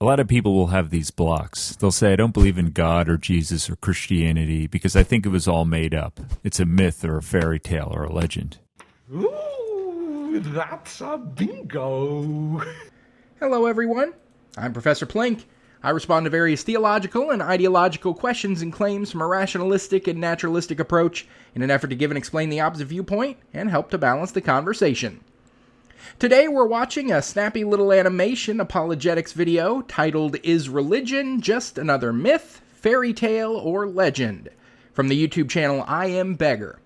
A lot of people will have these blocks. They'll say, I don't believe in God or Jesus or Christianity because I think it was all made up. It's a myth or a fairy tale or a legend. Ooh, that's a bingo. Hello, everyone. I'm Professor Plink. I respond to various theological and ideological questions and claims from a rationalistic and naturalistic approach in an effort to give and explain the opposite viewpoint and help to balance the conversation. Today we're watching a snappy little animation apologetics video titled Is Religion Just Another Myth, Fairy Tale, or Legend? From the YouTube channel I Am Beggar.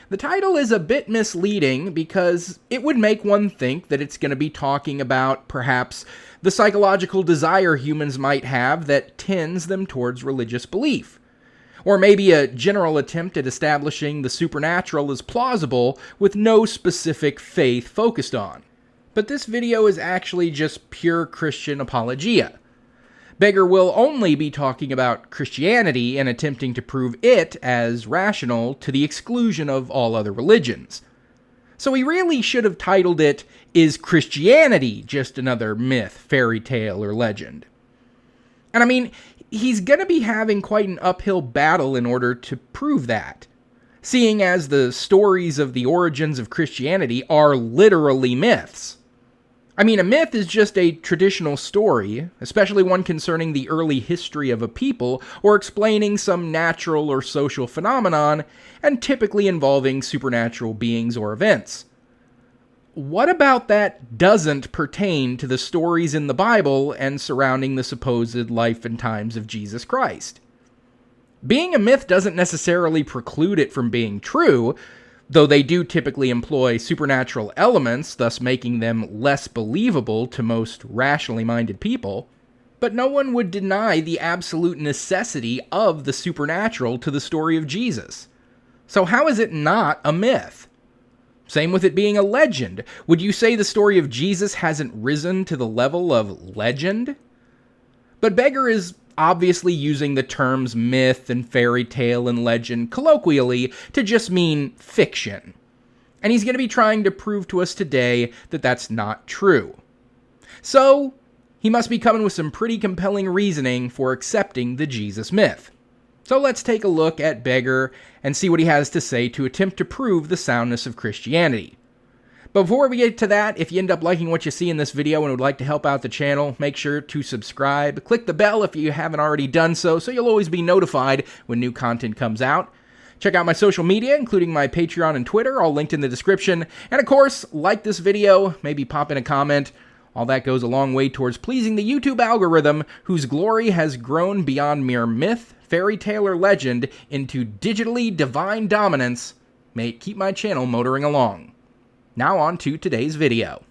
The title is a bit misleading because it would make one think that it's going to be talking about, perhaps, the psychological desire humans might have that tends them towards religious belief. Or maybe a general attempt at establishing the supernatural as plausible with no specific faith focused on. But this video is actually just pure Christian apologia. Beggar will only be talking about Christianity and attempting to prove it as rational to the exclusion of all other religions. So he really should have titled it, Is Christianity Just Another Myth, Fairy Tale, or Legend? And I mean, he's going to be having quite an uphill battle in order to prove that, seeing as the stories of the origins of Christianity are literally myths. I mean, a myth is just a traditional story, especially one concerning the early history of a people or explaining some natural or social phenomenon, and typically involving supernatural beings or events. What about that doesn't pertain to the stories in the Bible and surrounding the supposed life and times of Jesus Christ? Being a myth doesn't necessarily preclude it from being true, though they do typically employ supernatural elements, thus making them less believable to most rationally minded people. But no one would deny the absolute necessity of the supernatural to the story of Jesus. So how is it not a myth? Same with it being a legend. Would you say the story of Jesus hasn't risen to the level of legend? But Beggar is obviously using the terms myth and fairy tale and legend colloquially to just mean fiction. And he's going to be trying to prove to us today that that's not true. So, he must be coming with some pretty compelling reasoning for accepting the Jesus myth. So let's take a look at Beggar and see what he has to say to attempt to prove the soundness of Christianity. But before we get to that, if you end up liking what you see in this video and would like to help out the channel, make sure to subscribe. Click the bell if you haven't already done so you'll always be notified when new content comes out. Check out my social media, including my Patreon and Twitter, all linked in the description. And of course, like this video, maybe pop in a comment. All that goes a long way towards pleasing the YouTube algorithm, whose glory has grown beyond mere myth, fairy tale, or legend into digitally divine dominance. May it keep my channel motoring along. Now on to today's video.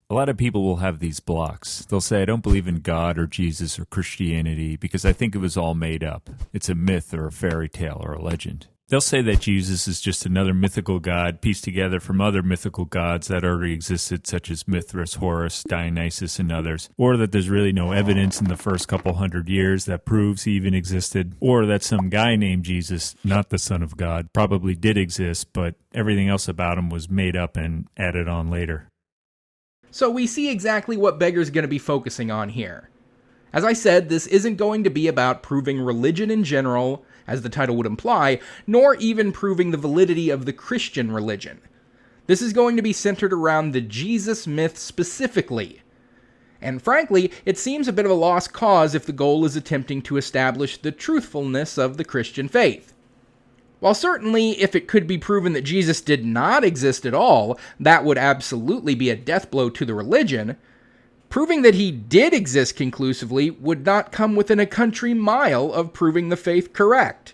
A lot of people will have these blocks. They'll say, I don't believe in God or Jesus or Christianity because I think it was all made up. It's a myth or a fairy tale or a legend. They'll say that Jesus is just another mythical god pieced together from other mythical gods that already existed, such as Mithras, Horus, Dionysus, and others, or that there's really no evidence in the first couple hundred years that proves he even existed, or that some guy named Jesus, not the Son of God, probably did exist, but everything else about him was made up and added on later. So we see exactly what Beggar's going to be focusing on here. As I said, this isn't going to be about proving religion in general, as the title would imply, nor even proving the validity of the Christian religion. This is going to be centered around the Jesus myth specifically. And frankly, it seems a bit of a lost cause if the goal is attempting to establish the truthfulness of the Christian faith. While certainly, if it could be proven that Jesus did not exist at all, that would absolutely be a death blow to the religion, proving that he did exist conclusively would not come within a country mile of proving the faith correct.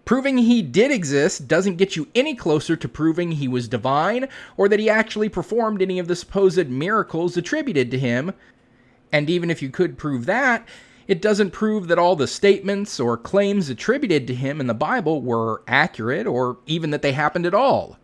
Proving he did exist doesn't get you any closer to proving he was divine or that he actually performed any of the supposed miracles attributed to him. And even if you could prove that, it doesn't prove that all the statements or claims attributed to him in the Bible were accurate or even that they happened at all.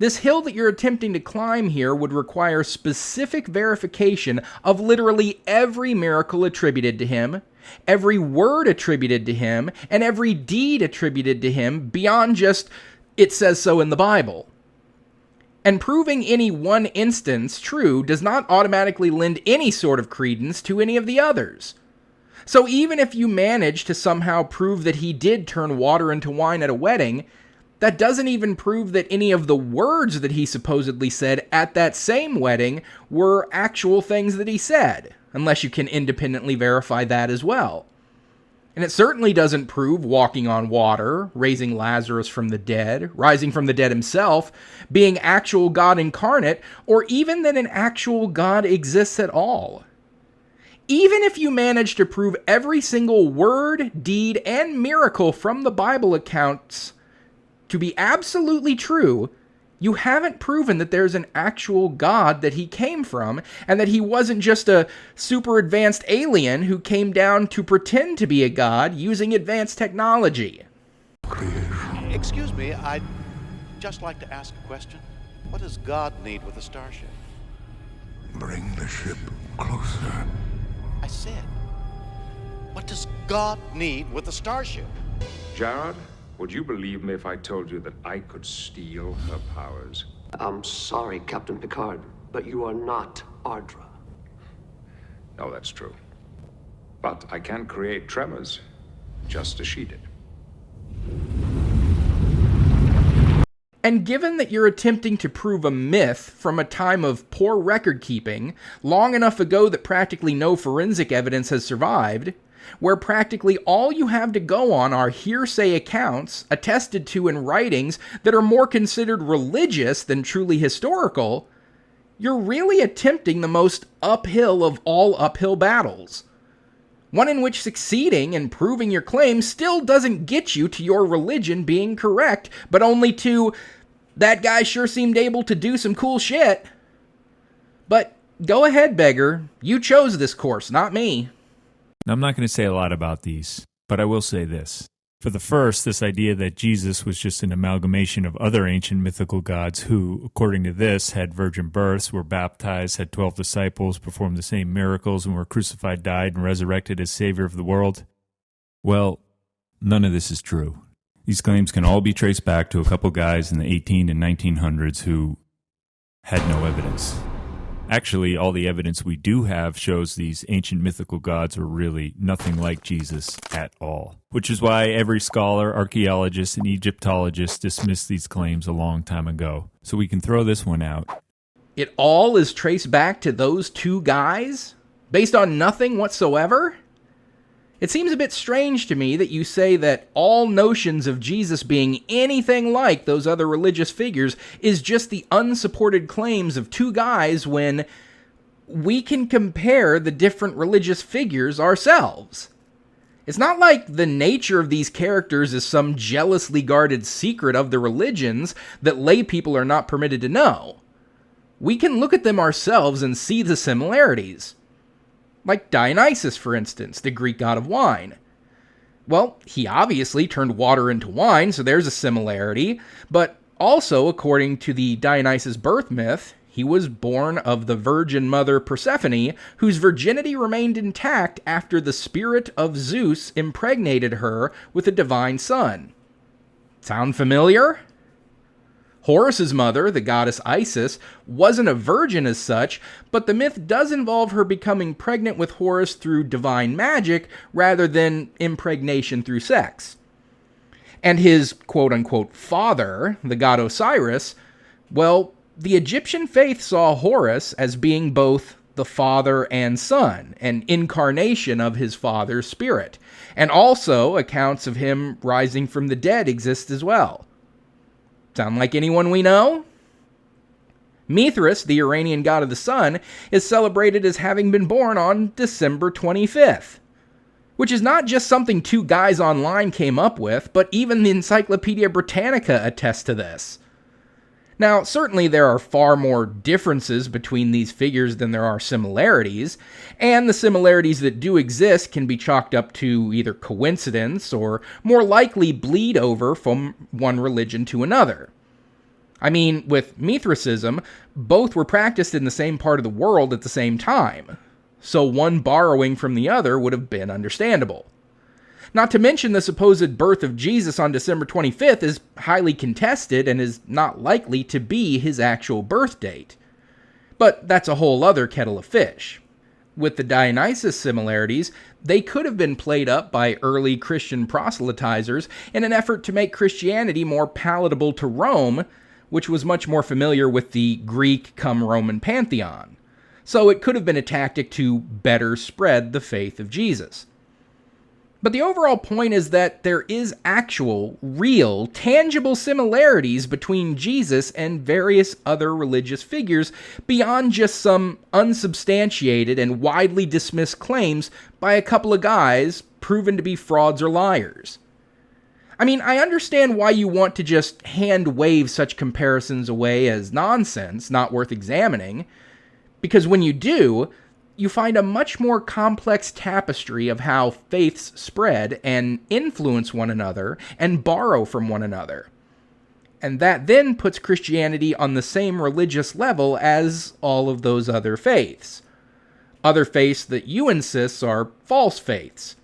This hill that you're attempting to climb here would require specific verification of literally every miracle attributed to him, every word attributed to him, and every deed attributed to him beyond just, it says so in the Bible. And proving any one instance true does not automatically lend any sort of credence to any of the others. So even if you manage to somehow prove that he did turn water into wine at a wedding, that doesn't even prove that any of the words that he supposedly said at that same wedding were actual things that he said, unless you can independently verify that as well. And it certainly doesn't prove walking on water, raising Lazarus from the dead, rising from the dead himself, being actual God incarnate, or even that an actual God exists at all. Even if you manage to prove every single word, deed, and miracle from the Bible accounts to be absolutely true, you haven't proven that there's an actual God that he came from, and that he wasn't just a super advanced alien who came down to pretend to be a god using advanced technology. Excuse me, I'd just like to ask a question. What does God need with a starship? Bring the ship closer. I said, what does God need with a starship? Jared, would you believe me if I told you that I could steal her powers? I'm sorry, Captain Picard, but you are not Ardra. No, that's true. But I can create tremors, just as she did. And given that you're attempting to prove a myth from a time of poor record keeping, long enough ago that practically no forensic evidence has survived, where practically all you have to go on are hearsay accounts attested to in writings that are more considered religious than truly historical, you're really attempting the most uphill of all uphill battles. One in which succeeding and proving your claim still doesn't get you to your religion being correct, but only to, that guy sure seemed able to do some cool shit. But go ahead, beggar. You chose this course, not me. Now, I'm not going to say a lot about these, but I will say this. For the first, this idea that Jesus was just an amalgamation of other ancient mythical gods who, according to this, had virgin births, were baptized, had 12 disciples, performed the same miracles, and were crucified, died, and resurrected as Savior of the world. Well, none of this is true. These claims can all be traced back to a couple guys in the 18 and 1900s who had no evidence. Actually, all the evidence we do have shows these ancient mythical gods were really nothing like Jesus at all. Which is why every scholar, archaeologist, and Egyptologist dismissed these claims a long time ago. So we can throw this one out. It all is traced back to those two guys? Based on nothing whatsoever? It seems a bit strange to me that you say that all notions of Jesus being anything like those other religious figures is just the unsupported claims of two guys when we can compare the different religious figures ourselves. It's not like the nature of these characters is some jealously guarded secret of the religions that lay people are not permitted to know. We can look at them ourselves and see the similarities. Like Dionysus, for instance, the Greek god of wine. Well, he obviously turned water into wine, so there's a similarity, but also, according to the Dionysus birth myth, he was born of the virgin mother Persephone, whose virginity remained intact after the spirit of Zeus impregnated her with a divine son. Sound familiar? Horus's mother, the goddess Isis, wasn't a virgin as such, but the myth does involve her becoming pregnant with Horus through divine magic rather than impregnation through sex. And his quote-unquote father, the god Osiris, well, the Egyptian faith saw Horus as being both the father and son, an incarnation of his father's spirit, and also accounts of him rising from the dead exist as well. Sound like anyone we know? Mithras, the Iranian god of the sun, is celebrated as having been born on December 25th. Which is not just something two guys online came up with, but even the Encyclopedia Britannica attests to this. Now, certainly there are far more differences between these figures than there are similarities, and the similarities that do exist can be chalked up to either coincidence or more likely bleed over from one religion to another. I mean, with Mithraism, both were practiced in the same part of the world at the same time, so one borrowing from the other would have been understandable. Not to mention the supposed birth of Jesus on December 25th is highly contested and is not likely to be his actual birth date. But that's a whole other kettle of fish. With the Dionysus similarities, they could have been played up by early Christian proselytizers in an effort to make Christianity more palatable to Rome, which was much more familiar with the Greek-cum-Roman pantheon. So it could have been a tactic to better spread the faith of Jesus. But the overall point is that there is actual, real, tangible similarities between Jesus and various other religious figures beyond just some unsubstantiated and widely dismissed claims by a couple of guys proven to be frauds or liars. I mean, I understand why you want to just hand-wave such comparisons away as nonsense, not worth examining, because when you do, you find a much more complex tapestry of how faiths spread and influence one another and borrow from one another. And that then puts Christianity on the same religious level as all of those other faiths. Other faiths that you insist are false faiths.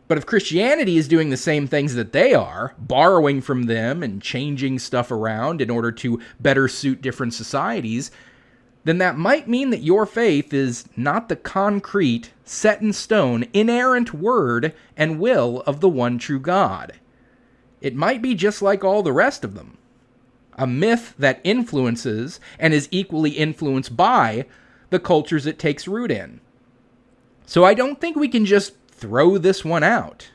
But if Christianity is doing the same things that they are, borrowing from them and changing stuff around in order to better suit different societies, then that might mean that your faith is not the concrete, set-in-stone, inerrant word and will of the one true God. It might be just like all the rest of them. A myth that influences and is equally influenced by the cultures it takes root in. So I don't think we can just throw this one out.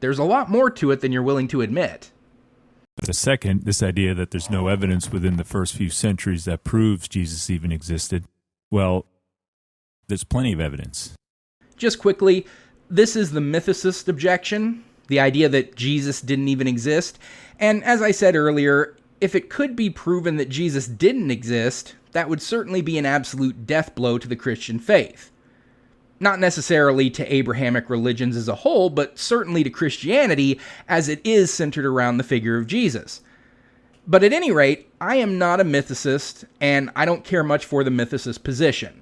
There's a lot more to it than you're willing to admit. The second, this idea that there's no evidence within the first few centuries that proves Jesus even existed, well, there's plenty of evidence. Just quickly, this is the mythicist objection, the idea that Jesus didn't even exist. And as I said earlier, if it could be proven that Jesus didn't exist, that would certainly be an absolute death blow to the Christian faith. Not necessarily to Abrahamic religions as a whole, but certainly to Christianity, as it is centered around the figure of Jesus. But at any rate, I am not a mythicist, and I don't care much for the mythicist position.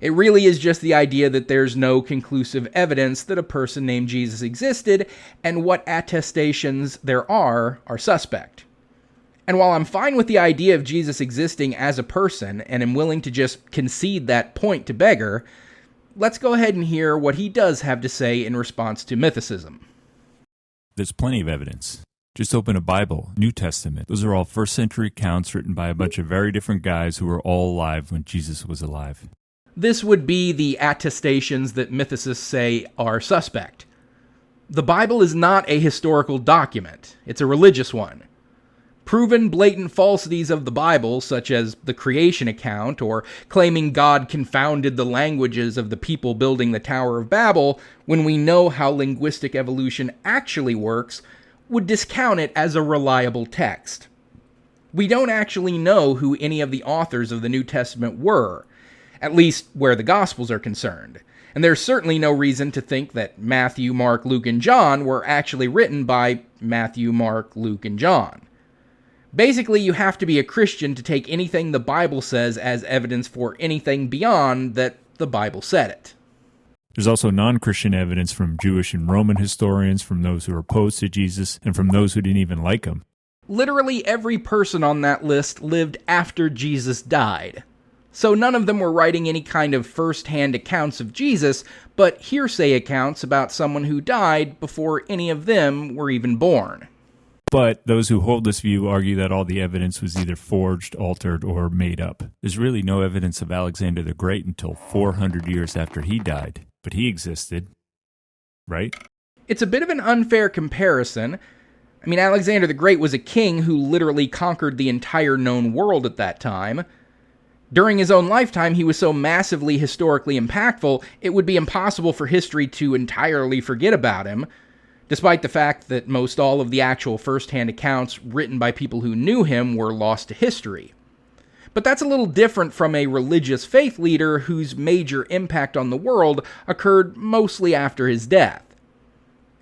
It really is just the idea that there's no conclusive evidence that a person named Jesus existed, and what attestations there are suspect. And while I'm fine with the idea of Jesus existing as a person, and am willing to just concede that point to Beggar, let's go ahead and hear what he does have to say in response to mythicism. There's plenty of evidence. Just open a Bible, New Testament. Those are all first century accounts written by a bunch of very different guys who were all alive when Jesus was alive. This would be the attestations that mythicists say are suspect. The Bible is not a historical document. It's a religious one. Proven blatant falsities of the Bible, such as the creation account or claiming God confounded the languages of the people building the Tower of Babel, when we know how linguistic evolution actually works, would discount it as a reliable text. We don't actually know who any of the authors of the New Testament were, at least where the Gospels are concerned. And there's certainly no reason to think that Matthew, Mark, Luke, and John were actually written by Matthew, Mark, Luke, and John. Basically, you have to be a Christian to take anything the Bible says as evidence for anything beyond that the Bible said it. There's also non-Christian evidence from Jewish and Roman historians, from those who are opposed to Jesus, and from those who didn't even like him. Literally every person on that list lived after Jesus died. So none of them were writing any kind of first-hand accounts of Jesus, but hearsay accounts about someone who died before any of them were even born. But those who hold this view argue that all the evidence was either forged, altered, or made up. There's really no evidence of Alexander the Great until 400 years after he died. But he existed, right? It's a bit of an unfair comparison. I mean, Alexander the Great was a king who literally conquered the entire known world at that time. During his own lifetime, he was so massively historically impactful, it would be impossible for history to entirely forget about him, despite the fact that most all of the actual first-hand accounts written by people who knew him were lost to history. But that's a little different from a religious faith leader whose major impact on the world occurred mostly after his death.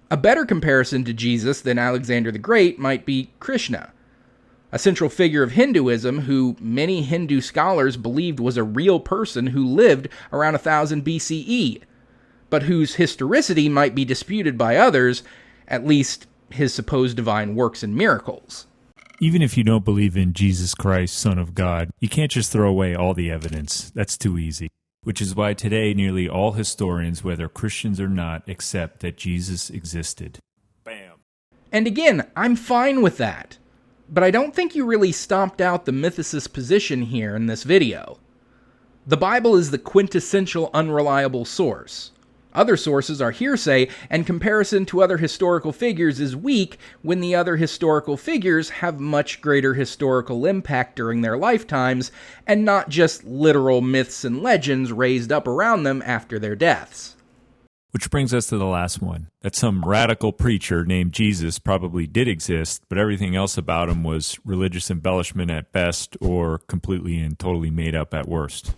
A better comparison to Jesus than Alexander the Great might be Krishna, a central figure of Hinduism who many Hindu scholars believed was a real person who lived around 1000 BCE, but whose historicity might be disputed by others, at least his supposed divine works and miracles. Even if you don't believe in Jesus Christ, Son of God, you can't just throw away all the evidence. That's too easy. Which is why today nearly all historians, whether Christians or not, accept that Jesus existed. Bam. And again, I'm fine with that. But I don't think you really stomped out the mythicist position here in this video. The Bible is the quintessential unreliable source. Other sources are hearsay, and comparison to other historical figures is weak when the other historical figures have much greater historical impact during their lifetimes, and not just literal myths and legends raised up around them after their deaths. Which brings us to the last one, that some radical preacher named Jesus probably did exist, but everything else about him was religious embellishment at best, or completely and totally made up at worst.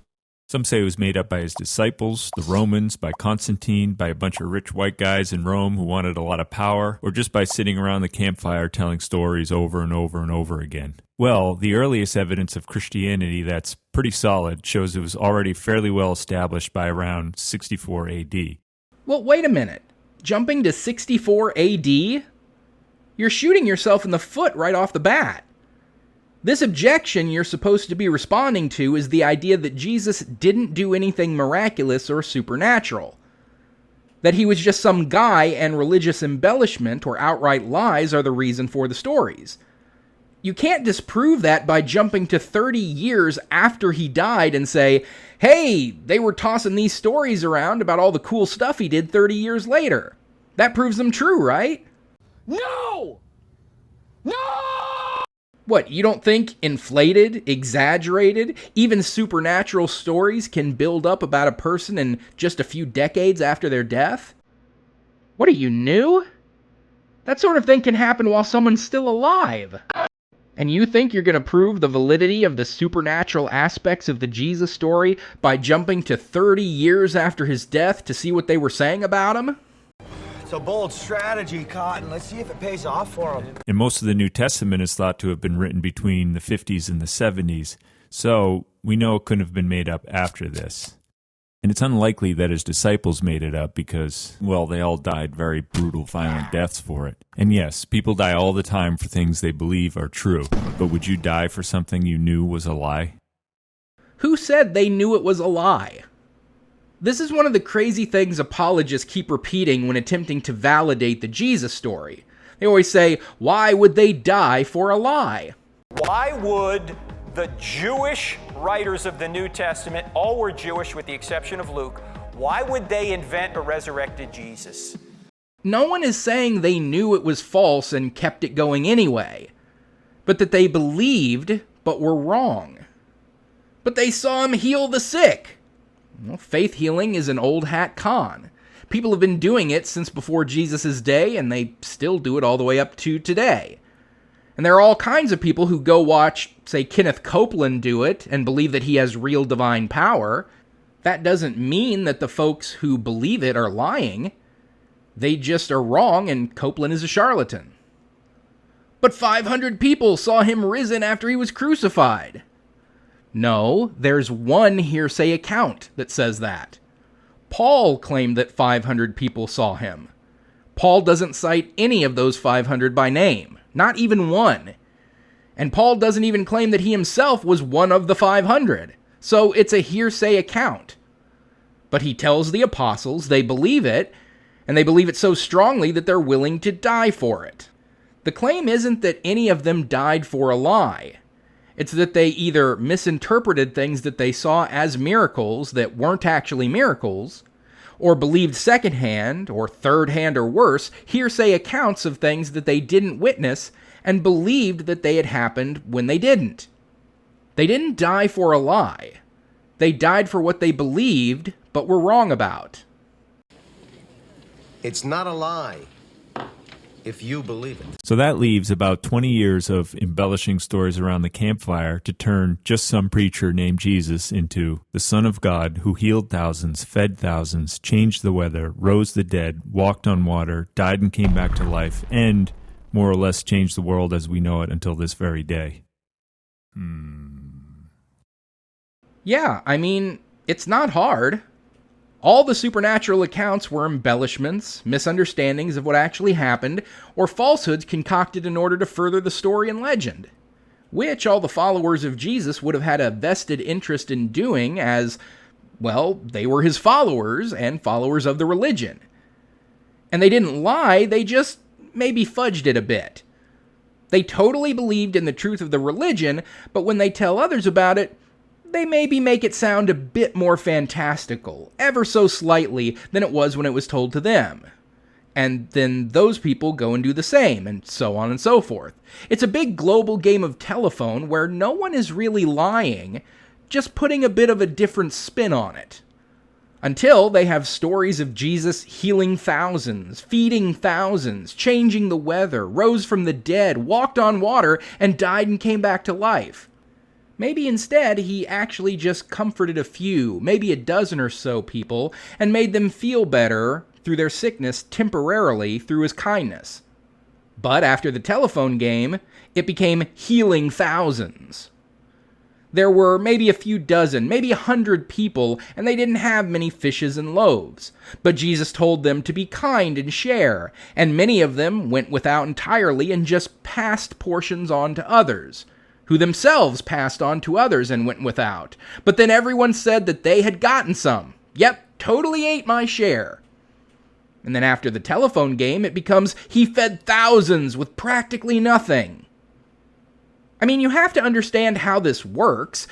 Some say it was made up by his disciples, the Romans, by Constantine, by a bunch of rich white guys in Rome who wanted a lot of power, or just by sitting around the campfire telling stories over and over and over again. Well, the earliest evidence of Christianity that's pretty solid shows it was already fairly well established by around 64 AD. Well, wait a minute. Jumping to 64 AD? You're shooting yourself in the foot right off the bat. This objection you're supposed to be responding to is the idea that Jesus didn't do anything miraculous or supernatural. That he was just some guy and religious embellishment or outright lies are the reason for the stories. You can't disprove that by jumping to 30 years after he died and say, hey, they were tossing these stories around about all the cool stuff he did 30 years later. That proves them true, right? No! No! What, you don't think inflated, exaggerated, even supernatural stories can build up about a person in just a few decades after their death? What are you, new? That sort of thing can happen while someone's still alive. And you think you're going to prove the validity of the supernatural aspects of the Jesus story by jumping to 30 years after his death to see what they were saying about him? It's a bold strategy, Cotton. Let's see if it pays off for him. And most of the New Testament is thought to have been written between the 50s and the 70s, so we know it couldn't have been made up after this. And it's unlikely that his disciples made it up because, well, they all died very brutal, violent deaths for it. And yes, people die all the time for things they believe are true, but would you die for something you knew was a lie? Who said they knew it was a lie? This is one of the crazy things apologists keep repeating when attempting to validate the Jesus story. They always say, why would they die for a lie? Why would the Jewish writers of the New Testament, all were Jewish with the exception of Luke, why would they invent a resurrected Jesus? No one is saying they knew it was false and kept it going anyway, but that they believed but were wrong. But they saw him heal the sick. Well, faith healing is an old hat con. People have been doing it since before Jesus' day, and they still do it all the way up to today. And there are all kinds of people who go watch, say, Kenneth Copeland do it and believe that he has real divine power. That doesn't mean that the folks who believe it are lying. They just are wrong, and Copeland is a charlatan. But 500 people saw him risen after he was crucified. No, there's one hearsay account that says that. Paul claimed that 500 people saw him. Paul doesn't cite any of those 500 by name, not even one. And Paul doesn't even claim that he himself was one of the 500, so it's a hearsay account. But he tells the apostles they believe it, and they believe it so strongly that they're willing to die for it. The claim isn't that any of them died for a lie. It's that they either misinterpreted things that they saw as miracles that weren't actually miracles, or believed secondhand, or third-hand, or worse, hearsay accounts of things that they didn't witness and believed that they had happened when they didn't. They didn't die for a lie. They died for what they believed, but were wrong about. It's not a lie, if you believe it. So that leaves about 20 years of embellishing stories around the campfire to turn just some preacher named Jesus into the Son of God who healed thousands, fed thousands, changed the weather, rose the dead, walked on water, died and came back to life, and more or less changed the world as we know it until this very day. Yeah, I mean, it's not hard. All the supernatural accounts were embellishments, misunderstandings of what actually happened, or falsehoods concocted in order to further the story and legend, which all the followers of Jesus would have had a vested interest in doing as, well, they were his followers and followers of the religion. And they didn't lie, they just maybe fudged it a bit. They totally believed in the truth of the religion, but when they tell others about it, they maybe make it sound a bit more fantastical, ever so slightly, than it was when it was told to them. And then those people go and do the same, and so on and so forth. It's a big global game of telephone where no one is really lying, just putting a bit of a different spin on it. Until they have stories of Jesus healing thousands, feeding thousands, changing the weather, rose from the dead, walked on water, and died and came back to life. Maybe instead he actually just comforted a few, maybe a dozen or so people, and made them feel better through their sickness temporarily through his kindness. But after the telephone game, it became healing thousands. There were maybe a few dozen, maybe 100 people, and they didn't have many fishes and loaves. But Jesus told them to be kind and share, and many of them went without entirely and just passed portions on to others, who themselves passed on to others and went without. But then everyone said that they had gotten some. Yep, totally ate my share. And then after the telephone game, it becomes he fed thousands with practically nothing. I mean, you have to understand how this works.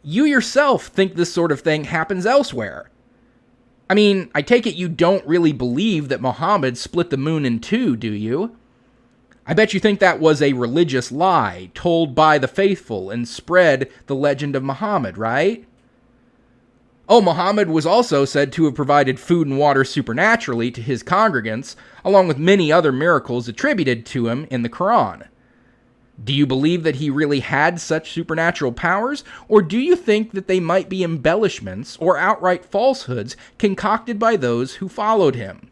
You yourself think this sort of thing happens elsewhere. I mean, I take it you don't really believe that Muhammad split the moon in two, do you? I bet you think that was a religious lie told by the faithful and spread the legend of Muhammad, right? Oh, Muhammad was also said to have provided food and water supernaturally to his congregants, along with many other miracles attributed to him in the Quran. Do you believe that he really had such supernatural powers, or do you think that they might be embellishments or outright falsehoods concocted by those who followed him?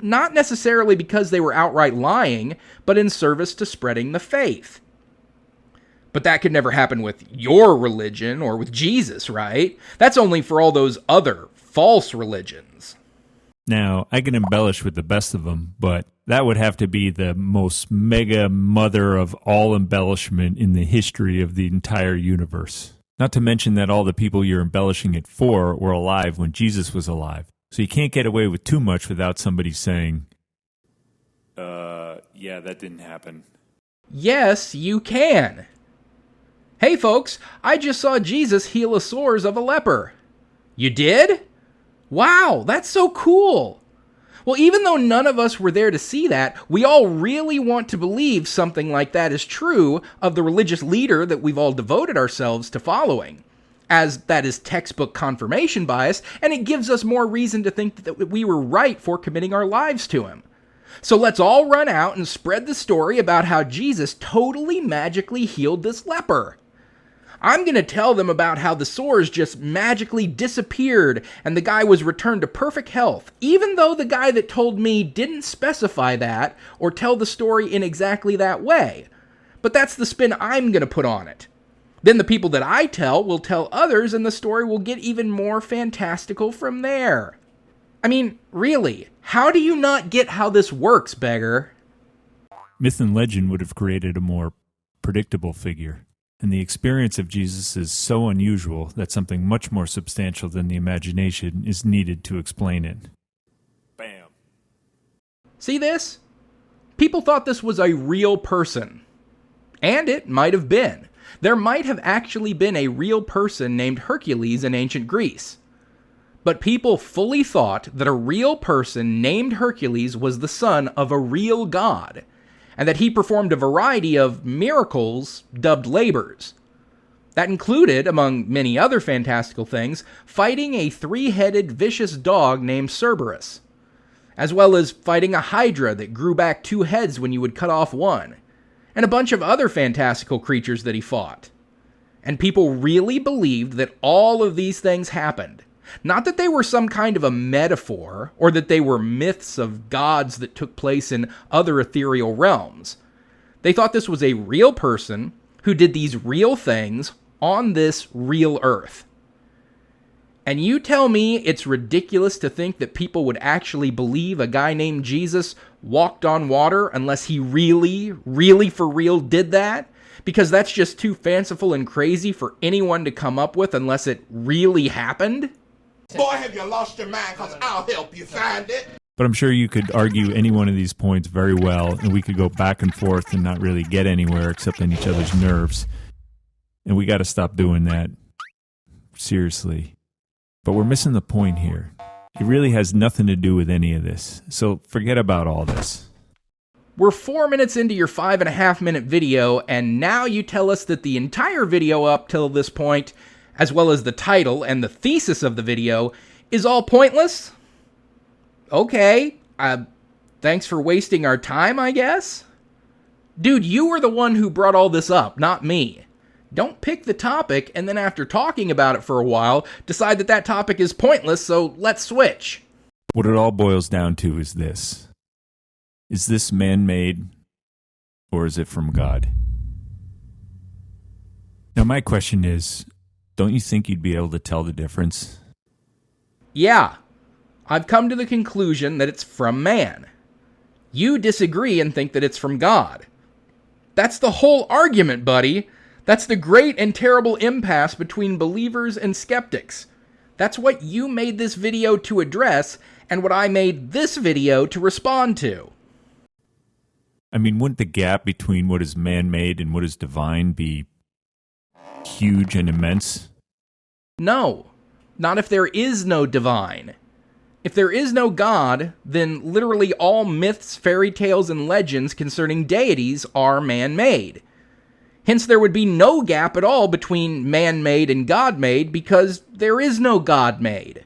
Not necessarily because they were outright lying, but in service to spreading the faith. But that could never happen with your religion or with Jesus, right? That's only for all those other false religions. Now, I can embellish with the best of them, but that would have to be the most mega mother of all embellishment in the history of the entire universe. Not to mention that all the people you're embellishing it for were alive when Jesus was alive. So you can't get away with too much without somebody saying, yeah, that didn't happen. Yes, you can. Hey folks, I just saw Jesus heal the sores of a leper. You did? Wow, that's so cool. Well, even though none of us were there to see that, we all really want to believe something like that is true of the religious leader that we've all devoted ourselves to following, as that is textbook confirmation bias, and it gives us more reason to think that we were right for committing our lives to him. So let's all run out and spread the story about how Jesus totally magically healed this leper. I'm going to tell them about how the sores just magically disappeared and the guy was returned to perfect health, even though the guy that told me didn't specify that or tell the story in exactly that way. But that's the spin I'm going to put on it. Then the people that I tell will tell others and the story will get even more fantastical from there. I mean, really, how do you not get how this works, beggar? Myth and legend would have created a more predictable figure. And the experience of Jesus is so unusual that something much more substantial than the imagination is needed to explain it. Bam. See this? People thought this was a real person. And it might have been. There might have actually been a real person named Hercules in ancient Greece. But people fully thought that a real person named Hercules was the son of a real god, and that he performed a variety of miracles dubbed labors. That included, among many other fantastical things, fighting a three-headed vicious dog named Cerberus, as well as fighting a hydra that grew back two heads when you would cut off one, and a bunch of other fantastical creatures that he fought. And people really believed that all of these things happened. Not that they were some kind of a metaphor, or that they were myths of gods that took place in other ethereal realms. They thought this was a real person who did these real things on this real earth. And you tell me it's ridiculous to think that people would actually believe a guy named Jesus walked on water unless he really, really for real did that? Because that's just too fanciful and crazy for anyone to come up with unless it really happened? Boy, have you lost your mind, because I'll help you find it. But I'm sure you could argue any one of these points very well, and we could go back and forth and not really get anywhere except on each other's nerves. And we got to stop doing that. Seriously. But we're missing the point here. It really has nothing to do with any of this. So forget about all this. We're 4 minutes into your 5.5-minute video, and now you tell us that the entire video up till this point, as well as the title and the thesis of the video, is all pointless? Okay, thanks for wasting our time, I guess? Dude, you were the one who brought all this up, not me. Don't pick the topic, and then after talking about it for a while, decide that that topic is pointless, so let's switch. What it all boils down to is this. Is this man-made, or is it from God? Now my question is, don't you think you'd be able to tell the difference? Yeah, I've come to the conclusion that it's from man. You disagree and think that it's from God. That's the whole argument, buddy. That's the great and terrible impasse between believers and skeptics. That's what you made this video to address, and what I made this video to respond to. I mean, wouldn't the gap between what is man-made and what is divine be huge and immense? No, not if there is no divine. If there is no God, then literally all myths, fairy tales, and legends concerning deities are man-made. Hence, there would be no gap at all between man-made and God-made because there is no God-made.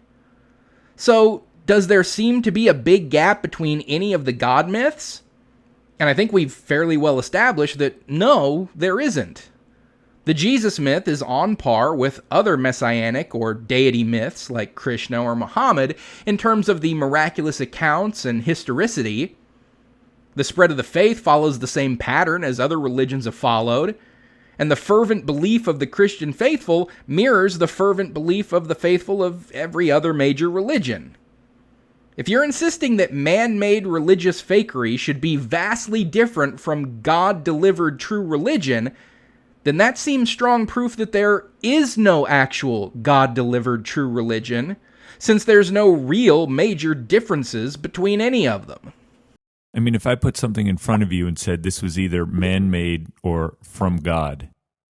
So, does there seem to be a big gap between any of the God myths? And I think we've fairly well established that no, there isn't. The Jesus myth is on par with other messianic or deity myths like Krishna or Muhammad in terms of the miraculous accounts and historicity. The spread of the faith follows the same pattern as other religions have followed, and the fervent belief of the Christian faithful mirrors the fervent belief of the faithful of every other major religion. If you're insisting that man-made religious fakery should be vastly different from God-delivered true religion, then that seems strong proof that there is no actual God-delivered true religion, since there's no real major differences between any of them. I mean, if I put something in front of you and said this was either man-made or from God,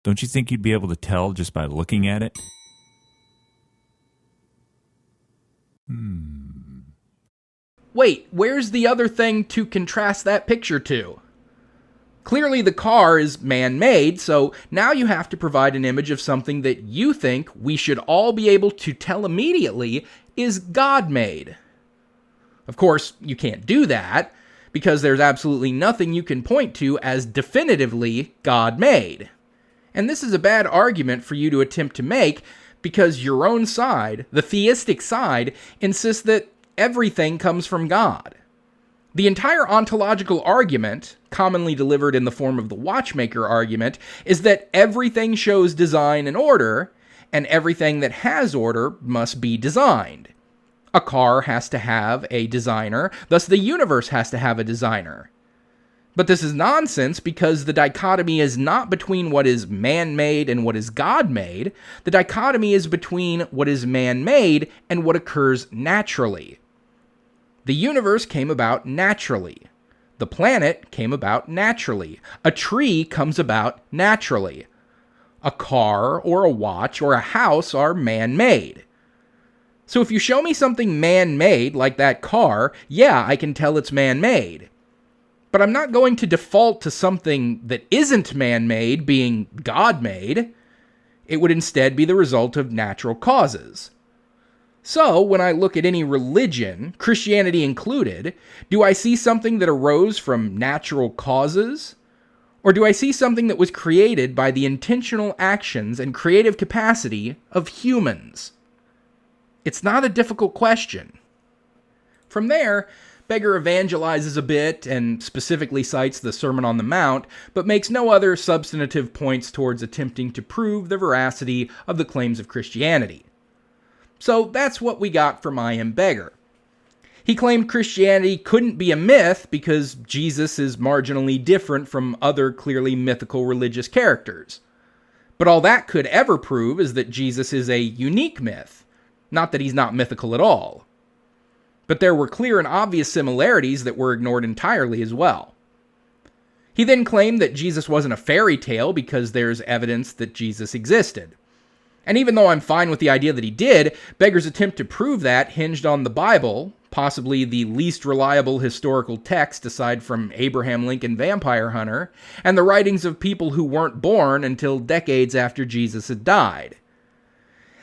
don't you think you'd be able to tell just by looking at it? Wait, where's the other thing to contrast that picture to? Clearly the car is man-made, so now you have to provide an image of something that you think we should all be able to tell immediately is God-made. Of course, you can't do that, because there's absolutely nothing you can point to as definitively God-made. And this is a bad argument for you to attempt to make, because your own side, the theistic side, insists that everything comes from God. The entire ontological argument, commonly delivered in the form of the watchmaker argument, is that everything shows design and order, and everything that has order must be designed. A car has to have a designer, thus the universe has to have a designer. But this is nonsense because the dichotomy is not between what is man-made and what is God-made. The dichotomy is between what is man-made and what occurs naturally. The universe came about naturally. The planet came about naturally. A tree comes about naturally. A car or a watch or a house are man-made. So if you show me something man-made, like that car, yeah, I can tell it's man-made. But I'm not going to default to something that isn't man-made being God-made. It would instead be the result of natural causes. So, when I look at any religion, Christianity included, do I see something that arose from natural causes? Or do I see something that was created by the intentional actions and creative capacity of humans? It's not a difficult question. From there, Beggar evangelizes a bit and specifically cites the Sermon on the Mount, but makes no other substantive points towards attempting to prove the veracity of the claims of Christianity. So that's what we got from I Am Beggar. He claimed Christianity couldn't be a myth because Jesus is marginally different from other clearly mythical religious characters. But all that could ever prove is that Jesus is a unique myth, not that he's not mythical at all. But there were clear and obvious similarities that were ignored entirely as well. He then claimed that Jesus wasn't a fairy tale because there's evidence that Jesus existed. And even though I'm fine with the idea that he did, Beggar's attempt to prove that hinged on the Bible, possibly the least reliable historical text aside from Abraham Lincoln Vampire Hunter, and the writings of people who weren't born until decades after Jesus had died.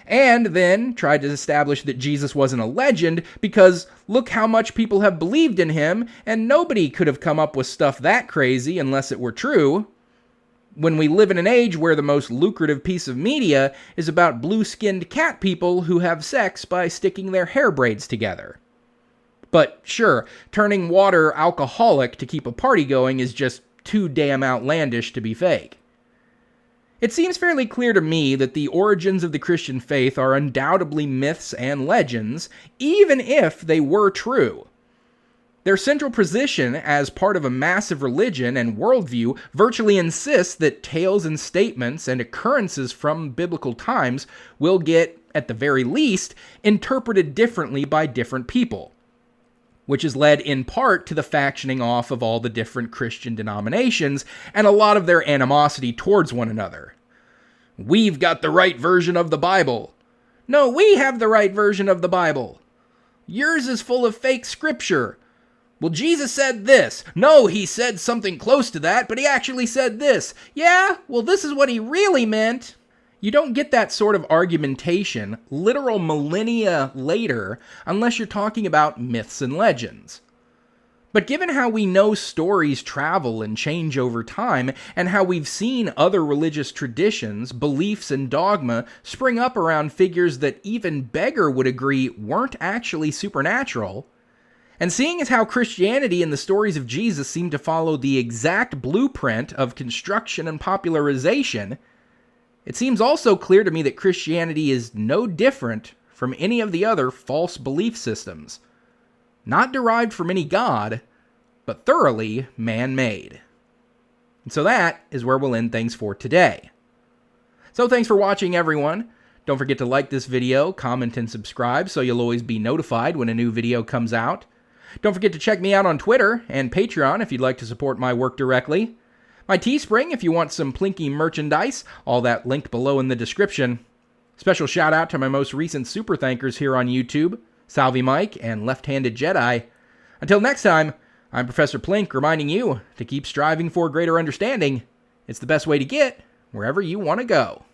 And then tried to establish that Jesus wasn't a legend because look how much people have believed in him, and nobody could have come up with stuff that crazy unless it were true. When we live in an age where the most lucrative piece of media is about blue-skinned cat people who have sex by sticking their hair braids together. But sure, turning water alcoholic to keep a party going is just too damn outlandish to be fake. It seems fairly clear to me that the origins of the Christian faith are undoubtedly myths and legends, even if they were true. Their central position as part of a massive religion and worldview virtually insists that tales and statements and occurrences from biblical times will get, at the very least, interpreted differently by different people, which has led in part to the factioning off of all the different Christian denominations and a lot of their animosity towards one another. We've got the right version of the Bible. No, we have the right version of the Bible. Yours is full of fake scripture. Well, Jesus said this. No, he said something close to that, but he actually said this. Yeah, well, this is what he really meant. You don't get that sort of argumentation literal millennia later unless you're talking about myths and legends. But given how we know stories travel and change over time, and how we've seen other religious traditions, beliefs, and dogma spring up around figures that even Beggar would agree weren't actually supernatural, and seeing as how Christianity and the stories of Jesus seem to follow the exact blueprint of construction and popularization, it seems also clear to me that Christianity is no different from any of the other false belief systems. Not derived from any god, but thoroughly man-made. And so that is where we'll end things for today. So thanks for watching, everyone. Don't forget to like this video, comment, and subscribe so you'll always be notified when a new video comes out. Don't forget to check me out on Twitter and Patreon if you'd like to support my work directly. My Teespring if you want some Plinky merchandise, all that linked below in the description. Special shout out to my most recent super thankers here on YouTube, Salvi Mike and Left-Handed Jedi. Until next time, I'm Professor Plink reminding you to keep striving for greater understanding. It's the best way to get wherever you want to go.